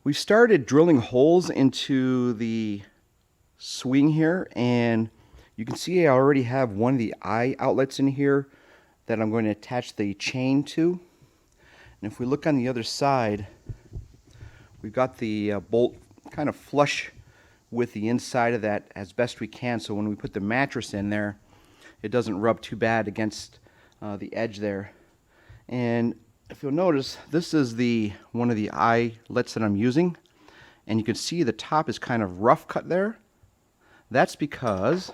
We started drilling holes into the swing here, and you can see I already have one of the eye outlets in here that I'm going to attach the chain to. And if we look on the other side, we've got the bolt kind of flush with the inside of that as best we can, so when we put the mattress in there, it doesn't rub too bad against the edge there. And if you'll notice, this is one of the eyelets that I'm using, and you can see the top is kind of rough cut there. That's because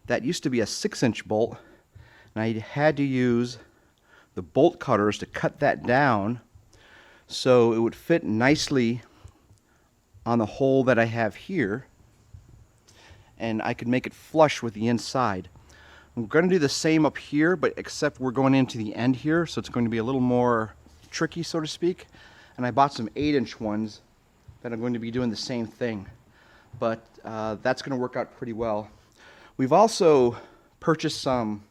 that used to be a 6-inch bolt, and I had to use the bolt cutters to cut that down so it would fit nicely on the hole that I have here, and I could make it flush with the inside. I'm going to do the same up here, but except we're going into the end here, so it's going to be a little more tricky, so to speak. And I bought some 8-inch ones that I'm going to be doing the same thing. But that's going to work out pretty well. We've also purchased some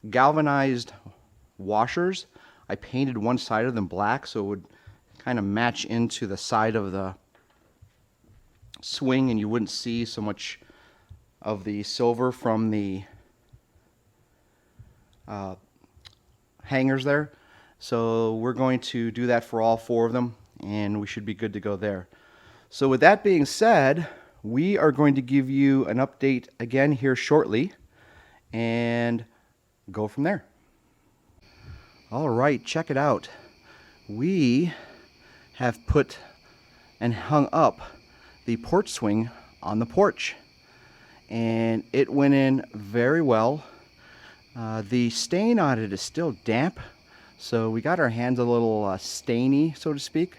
galvanized washers. I painted one side of them black so it would kind of match into the side of the swing and you wouldn't see so much of the silver from the hangers there. So we're going to do that for all 4 of them, and we should be good to go there. So with that being said, we are going to give you an update again here shortly and go from there. All right, check it out. We have put and hung up the porch swing on the porch, and it went in very well. The stain on it is still damp, so we got our hands a little stainy, so to speak,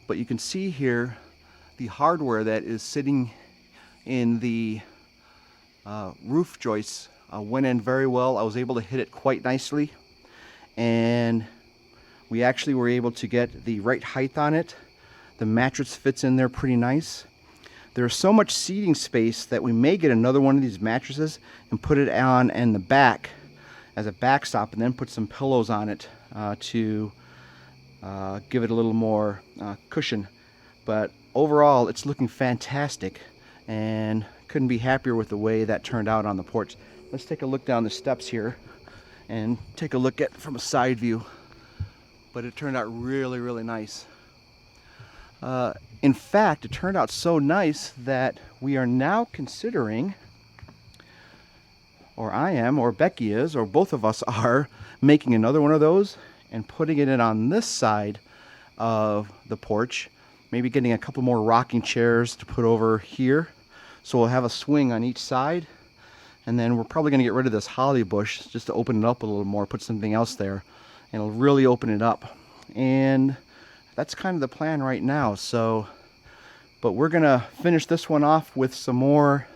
but you can see here the hardware that is sitting in the roof joists went in very well. I was able to hit it quite nicely, and we actually were able to get the right height on it. The mattress fits in there pretty nice. There's so much seating space that we may get another one of these mattresses and put it on in the back as a backstop, and then put some pillows on it to give it a little more cushion. But overall, it's looking fantastic, and couldn't be happier with the way that turned out on the porch. Let's take a look down the steps here and take a look at it from a side view. But it turned out really, really nice. In fact, it turned out so nice that we are now considering, or I am, or Becky is, or both of us are, making another one of those and putting it in on this side of the porch. Maybe getting a couple more rocking chairs to put over here. So we'll have a swing on each side. And then we're probably going to get rid of this holly bush just to open it up a little more, put something else there. And it'll really open it up. And that's kind of the plan right now. So, but we're going to finish this one off with some more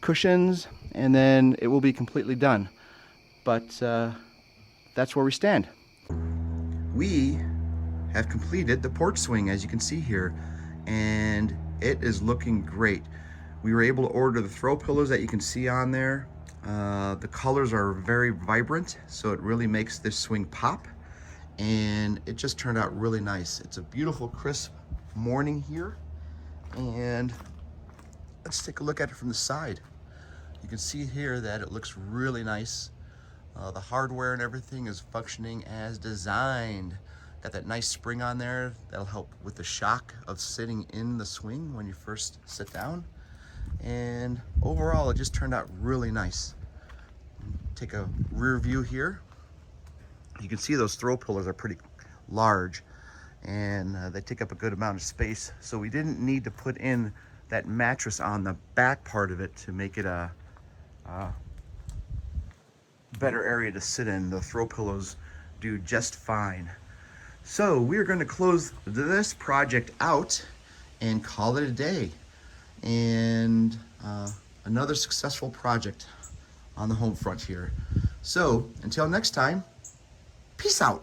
cushions, and then it will be completely done. But that's where we stand. We have completed the porch swing, as you can see here, and it is looking great. We were able to order the throw pillows that you can see on there. The colors are very vibrant, so it really makes this swing pop, and it just turned out really nice. It's a beautiful crisp morning here, and let's take a look at it from the side. You can see here that it looks really nice. The hardware and everything is functioning as designed. Got that nice spring on there that'll help with the shock of sitting in the swing when you first sit down. And overall, it just turned out really nice. Take a rear view here. You can see those throw pillows are pretty large, and they take up a good amount of space. So we didn't need to put in that mattress on the back part of it to make it a better area to sit in. The throw pillows do just fine. So we're going to close this project out and call it a day. And another successful project on the home front here. So until next time, peace out.